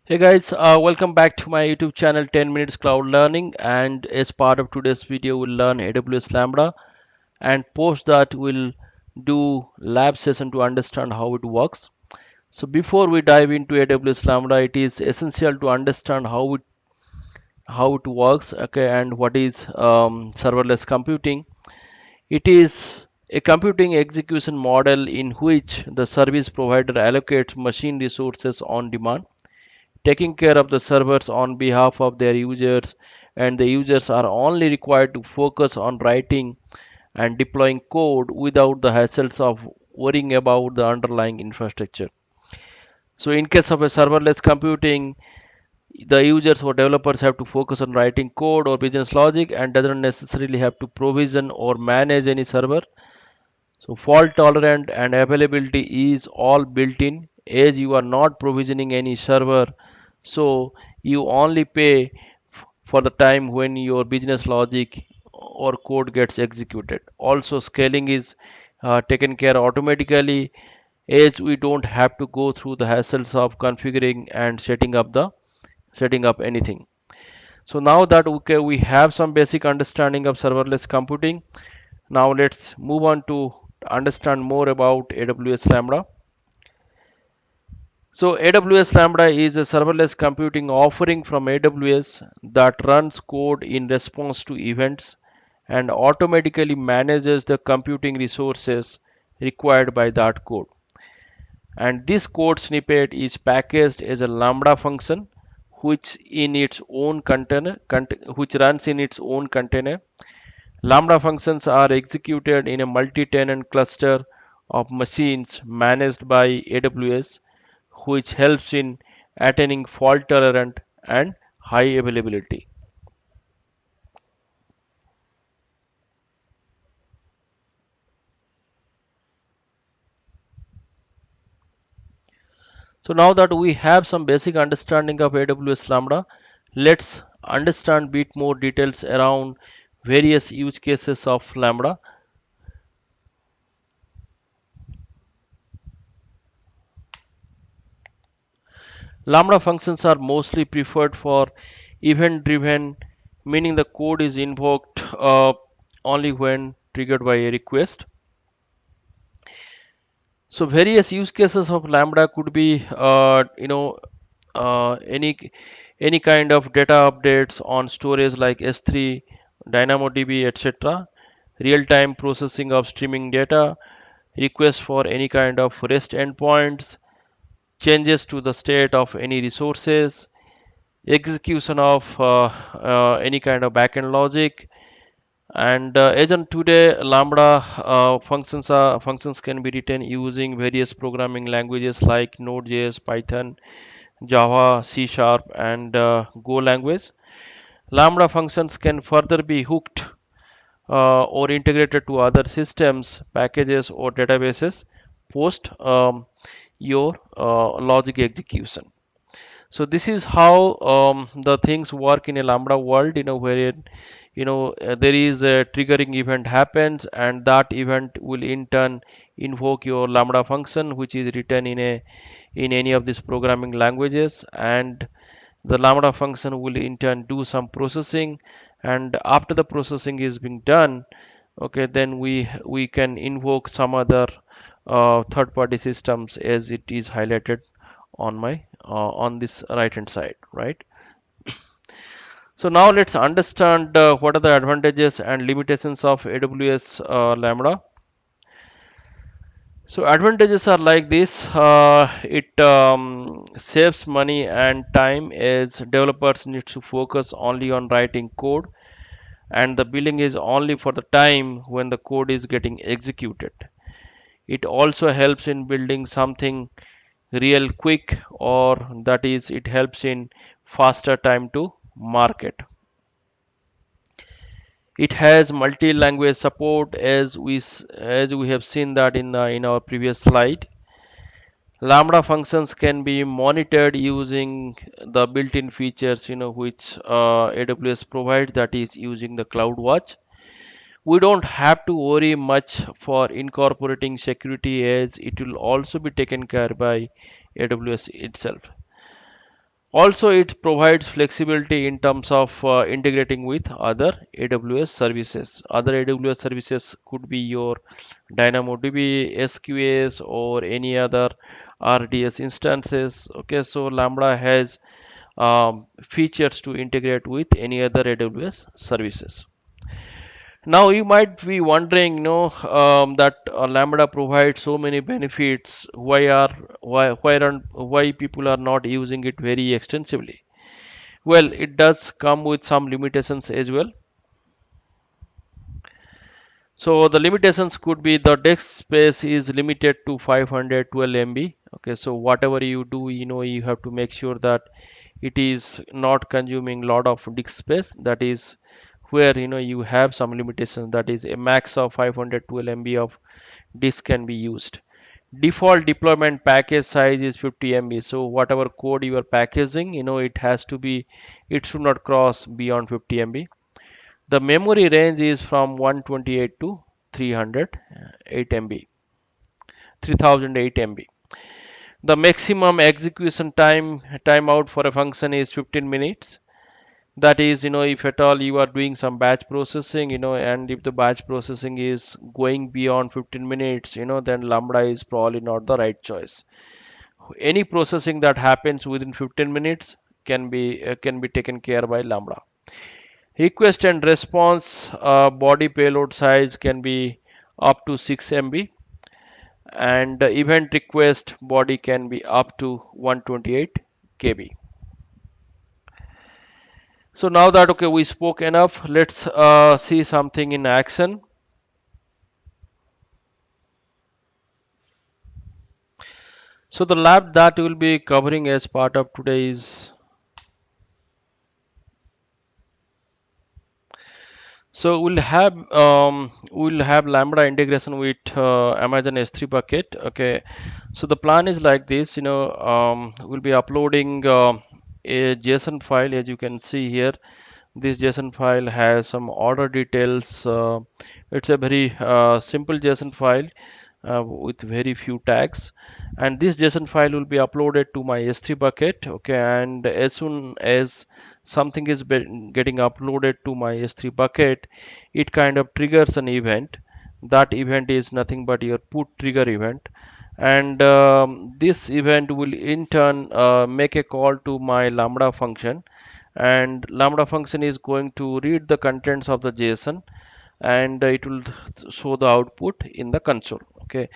Hey guys, welcome back to my YouTube channel 10 Minutes Cloud Learning. And as part of today's video, we'll learn AWS Lambda, and post that we'll do lab session to understand how it works. So before we dive into AWS Lambda, it is essential to understand how it works, okay, and what is serverless computing. It is a computing execution model in which the service provider allocates machine resources on demand, taking care of the servers on behalf of their users, and the users are only required to focus on writing and deploying code without the hassles of worrying about the underlying infrastructure. So in case of a serverless computing, the users or developers have to focus on writing code or business logic and doesn't necessarily have to provision or manage any server. So fault tolerant and availability is all built in, as you are not provisioning any server, so you only pay for the time when your business logic or code gets executed. Also scaling is taken care automatically, as we don't have to go through the hassles of configuring and setting up anything. So now that okay, we have some basic understanding of serverless computing, now let's move on to understand more about AWS Lambda. So AWS Lambda is a serverless computing offering from AWS that runs code in response to events and automatically manages the computing resources required by that code. And this code snippet is packaged as a Lambda function which runs in its own container. Lambda functions are executed in a multi-tenant cluster of machines managed by AWS, which helps in attaining fault tolerant and high availability. So now that we have some basic understanding of AWS Lambda, let's understand bit more details around various use cases of Lambda. Lambda functions are mostly preferred for event driven, meaning the code is invoked only when triggered by a request. So various use cases of Lambda could be, any kind of data updates on storage like S3, DynamoDB, etc. Real-time processing of streaming data, requests for any kind of REST endpoints, changes to the state of any resources, execution of any kind of backend logic. And as on today, Lambda functions can be written using various programming languages like Node.js, Python, Java, C Sharp, and Go language. Lambda functions can further be hooked or integrated to other systems, packages, or databases post your logic execution. So this is how the things work in a Lambda world, where there is a triggering event happens, and that event will in turn invoke your Lambda function, which is written in any of these programming languages, and the Lambda function will in turn do some processing, and after the processing is being done, okay, then we can invoke some other third-party systems as it is highlighted on my on this right hand side, right? So now let's understand what are the advantages and limitations of AWS Lambda. So advantages are like this. It saves money and time, as developers need to focus only on writing code, and the billing is only for the time when the code is getting executed. It also helps in building something real quick, or that is, it helps in faster time to market. It has multi-language support, as we have seen that in our previous slide. Lambda functions can be monitored using the built-in features, which AWS provides, that is using the CloudWatch. We don't have to worry much for incorporating security, as it will also be taken care by AWS itself. Also, it provides flexibility in terms of integrating with other AWS services. Other AWS services could be your DynamoDB, SQS, or any other RDS instances. Okay, so Lambda has features to integrate with any other AWS services. Now you might be wondering, that Lambda provides so many benefits. Why people are not using it very extensively? Well, it does come with some limitations as well. So the limitations could be the disk space is limited to 512 MB. Okay, so whatever you do, you have to make sure that it is not consuming lot of disk space. That is where you have some limitations. That is a max of 512 MB of disk can be used. Default deployment package size is 50 MB. So whatever code you are packaging, it should not cross beyond 50 MB. The memory range is from 128 to 308 MB, 3008 MB. The maximum execution timeout for a function is 15 minutes. That is, if at all you are doing some batch processing, and if the batch processing is going beyond 15 minutes, then Lambda is probably not the right choice. Any processing that happens within 15 minutes can be taken care by Lambda. Request and response body payload size can be up to 6 MB, and the event request body can be up to 128 KB. So now that okay we spoke enough, let's see something in action. So the lab that we'll be covering as part of today's. So we'll have Lambda integration with Amazon S3 bucket. Okay, so the plan is like this. We'll be uploading a JSON file, as you can see here. This JSON file has some order details. It's a very simple JSON file with very few tags, and this JSON file will be uploaded to my S3 bucket. Okay, and as soon as something is getting uploaded to my S3 bucket, it kind of triggers an event. That event is nothing but your put trigger event, and this event will in turn make a call to my Lambda function, and Lambda function is going to read the contents of the JSON, and it will show the output in the console. Okay,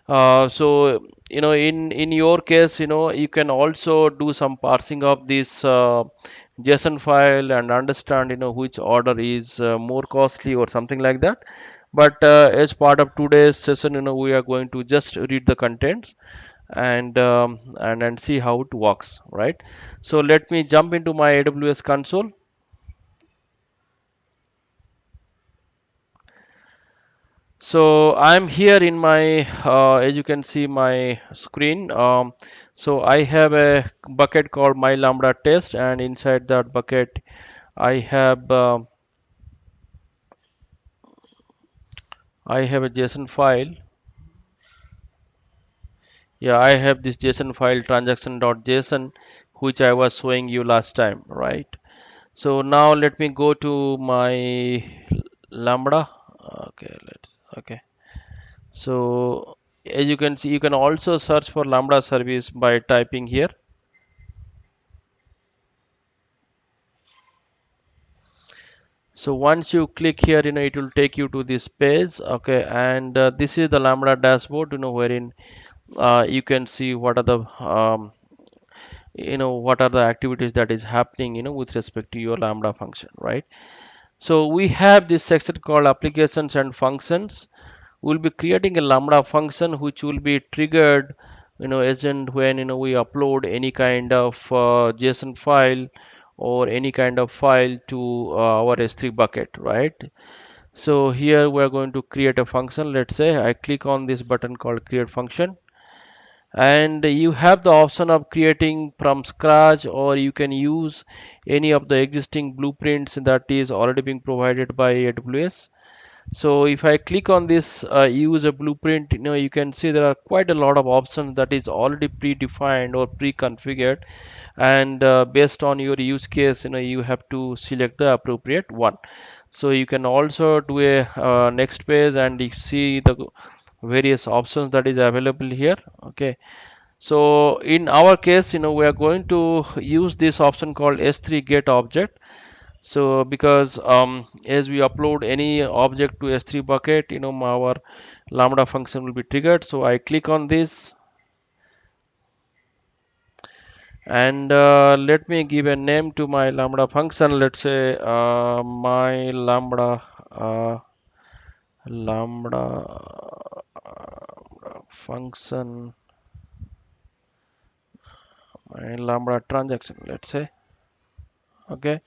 so in your case, you can also do some parsing of this JSON file and understand which order is more costly or something like that. But as part of today's session, we are going to just read the contents and see how it works, right? So let me jump into my AWS console. So I'm here in my, as you can see my screen. So I have a bucket called my Lambda test, and inside that bucket, I have uh, I have a JSON file. Yeah, I have this JSON file transaction.json, which I was showing you last time, right? So now let me go to my Lambda. Okay. So as you can see, you can also search for Lambda service by typing here. So once you click here, it will take you to this page. Okay, and this is the Lambda dashboard, wherein you can see what are the activities that is happening, with respect to your Lambda function, right? So we have this section called applications and functions. We'll be creating a Lambda function which will be triggered, as and when we upload any kind of JSON file or any kind of file to our S3 bucket, right? So here we are going to create a function. Let's say I click on this button called create function, and you have the option of creating from scratch, or you can use any of the existing blueprints that is already being provided by AWS. So if I click on this use a blueprint, you can see there are quite a lot of options that is already predefined or pre-configured, and based on your use case, you have to select the appropriate one. So you can also do a next page and you see the various options that is available here. Okay, so in our case, we are going to use this option called S3 get object. So because as we upload any object to S3 bucket, our Lambda function will be triggered. So I click on this, and let me give a name to my Lambda function. Let's say my Lambda function, my Lambda transaction, let's say. Okay,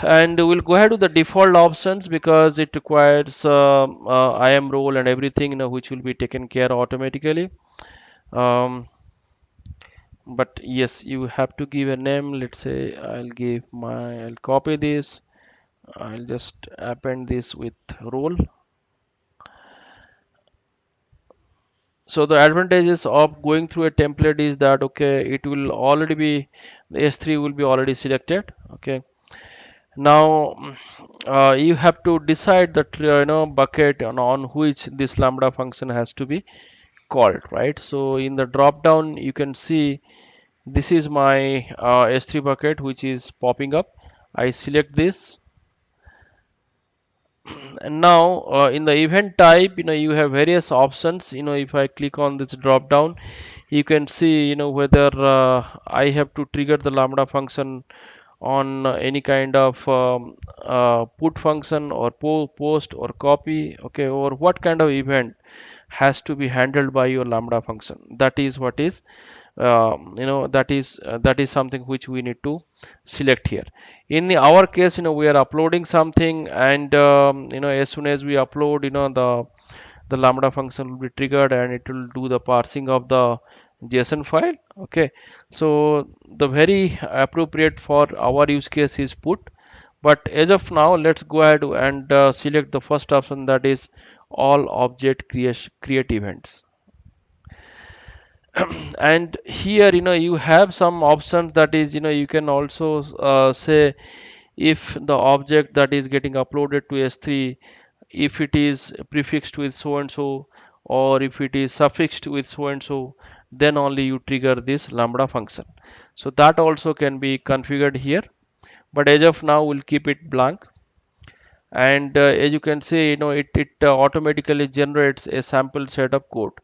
and we'll go ahead to the default options because it requires IAM role and everything, which will be taken care automatically. Um, but yes, you have to give a name. Let's say I'll copy this. I'll just append this with role. So the advantages of going through a template is that, okay, it will already be, the S3 will be already selected. Okay, now you have to decide that bucket on which this Lambda function has to be called, right? So in the drop down you can see this is my S3 bucket which is popping up. I select this, and now in the event type, you have various options. If I click on this drop down, you can see whether I have to trigger the Lambda function on any kind of put function or post or copy, okay, or what kind of event has to be handled by your Lambda function. That is what is that is something which we need to select here. In our case, we are uploading something, and as soon as we upload, the Lambda function will be triggered and it will do the parsing of the JSON file. Okay, so the very appropriate for our use case is put. But as of now, let's go ahead and select the first option, that is all object create events. And here, you have some options, that is, you can also say if the object that is getting uploaded to S3, if it is prefixed with so and so, or if it is suffixed with so and so, then only you trigger this Lambda function. So that also can be configured here, but as of now we'll keep it blank. And as you can see, it automatically generates a sample set of code.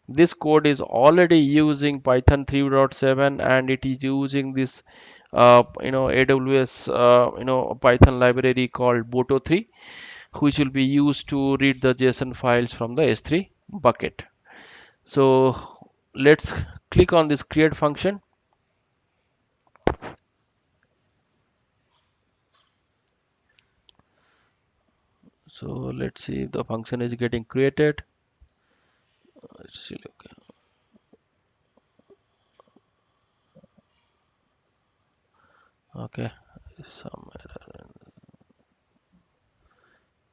This code is already using Python 3.7, and it is using this AWS Python library called Boto3, which will be used to read the JSON files from the S3 bucket. So let's click on this create function. So let's see if the function is getting created. Let's see. Okay, some error.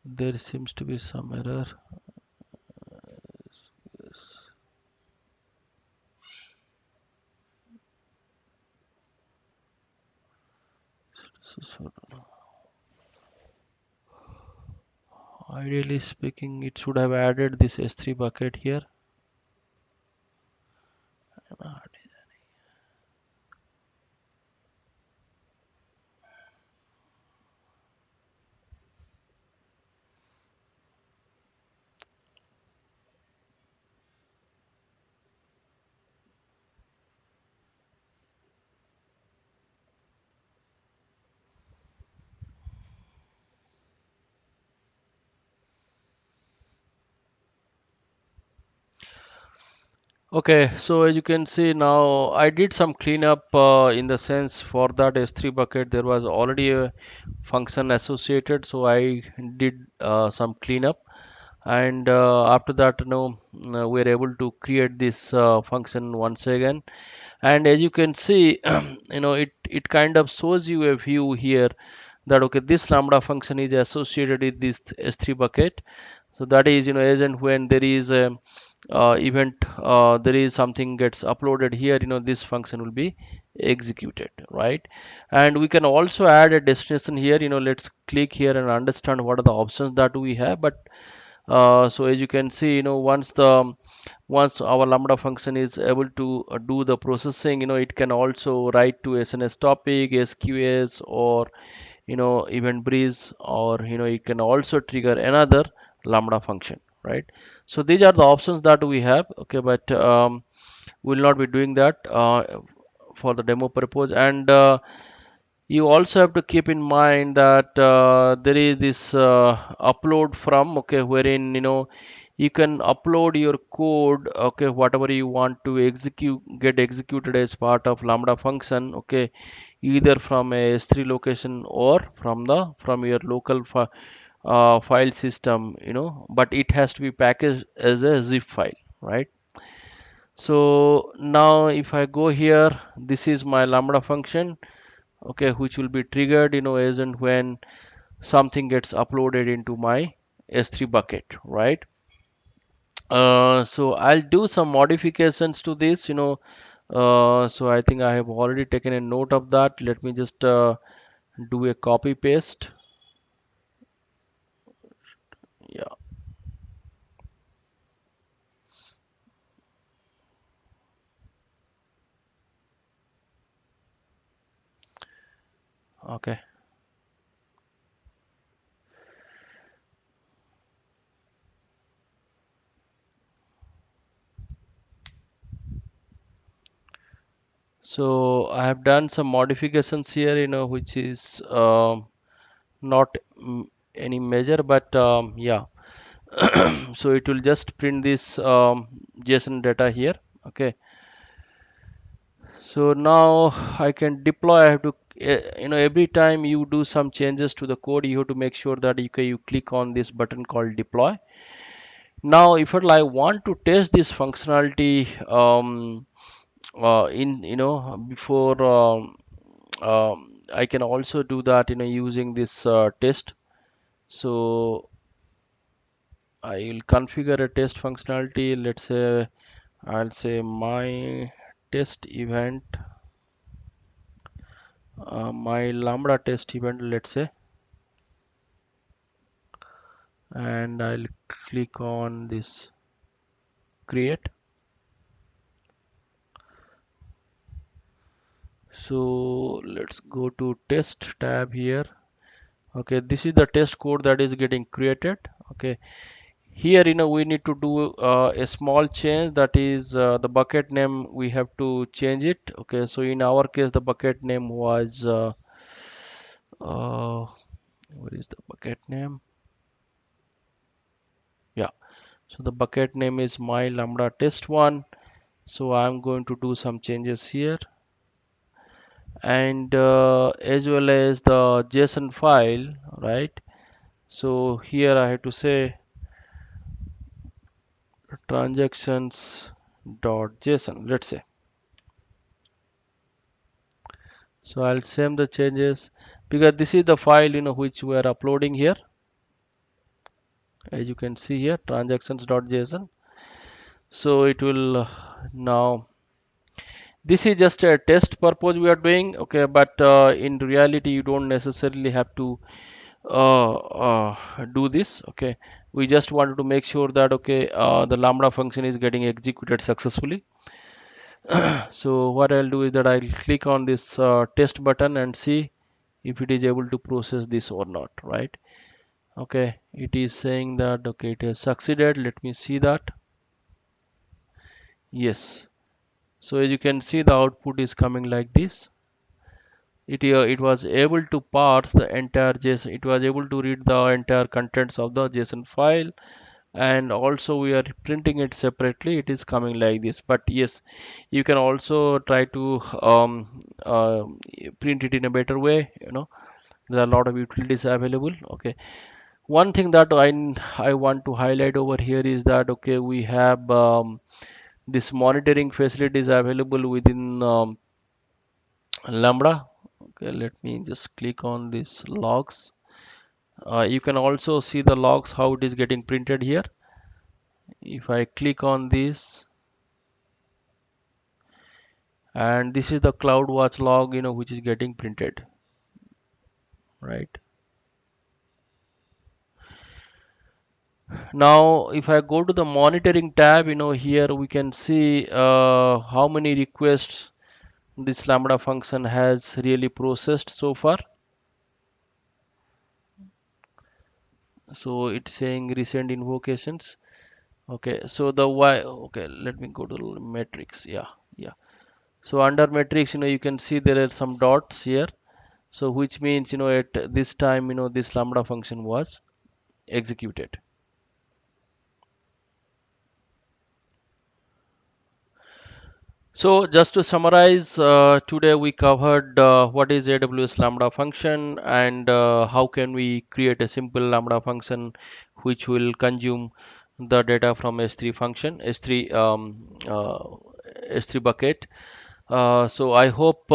There seems to be some error. Yes. So, ideally speaking, it should have added this S3 bucket here. Okay, so as you can see now, I did some cleanup in the sense for that S3 bucket there was already a function associated, so I did some cleanup, and after that, we are able to create this function once again. And as you can see, it kind of shows you a view here that okay, this lambda function is associated with this S3 bucket. So that is, as and when there is a event, there is something gets uploaded here, this function will be executed, right? And we can also add a destination here. Let's click here and understand what are the options that we have. But so as you can see, once our lambda function is able to do the processing, it can also write to SNS topic, SQS, or event breeze, or it can also trigger another lambda function, right? So these are the options that we have. Okay, but we'll not be doing that for the demo purpose. And you also have to keep in mind that there is this upload from, okay, wherein you can upload your code, okay, whatever you want to execute get executed as part of lambda function, okay, either from a S3 location or from your local file system, but it has to be packaged as a zip file, right? So now if I go here, this is my lambda function, okay, which will be triggered, as and when something gets uploaded into my S3 bucket, right? So I'll do some modifications to this, so I think I have already taken a note of that. Let me just do a copy paste. Yeah, okay. So I have done some modifications here, which is not any major, but yeah. So it will just print this JSON data here. Okay. So now I can deploy. I have to, every time you do some changes to the code, you have to make sure that you click on this button called deploy. Now, if I want to test this functionality in, before, I can also do that, using this test. So I will configure a test functionality. Let's say I'll say my test event, my lambda test event, let's say, and I'll click on this create. So let's go to test tab here. Okay, this is the test code that is getting created. Okay, here we need to do a small change, that is the bucket name, we have to change it. Okay, so in our case the bucket name was uh, what is the bucket name? Yeah, so the bucket name is my lambda test one. So I'm going to do some changes here, and as well as the JSON file, right? So here I have to say transactions.json, let's say. So I'll save the changes, because this is the file which we are uploading here. As you can see here, transactions.json. So it will now, this is just a test purpose we are doing, okay, but in reality you don't necessarily have to do this. Okay, we just wanted to make sure that okay, the lambda function is getting executed successfully. So what I'll do is that I'll click on this test button and see if it is able to process this or not, right? Okay, it is saying that okay, it has succeeded. Let me see that. Yes, so as you can see, the output is coming like this. It was able to parse the entire JSON. It was able to read the entire contents of the JSON file, and also we are printing it separately. It is coming like this. But yes, you can also try to print it in a better way. There are a lot of utilities available. Okay, one thing that I want to highlight over here is that okay, we have this monitoring facilities available within Lambda. Okay, let me just click on this logs. You can also see the logs how it is getting printed here. If I click on this, and this is the CloudWatch log, which is getting printed, right? Now, if I go to the monitoring tab, here we can see how many requests this Lambda function has really processed so far. So it's saying recent invocations. Okay, so the why, okay, let me go to metrics. Yeah, yeah. So under metrics, you can see there are some dots here. So which means, at this time, this Lambda function was executed. So just to summarize, today we covered what is AWS Lambda function and how can we create a simple Lambda function which will consume the data from S3 function, S3 bucket. So I hope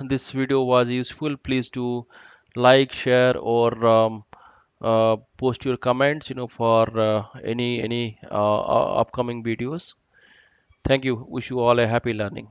this video was useful. Please do like, share, or post your comments, for any upcoming videos. Thank you. Wish you all a happy learning.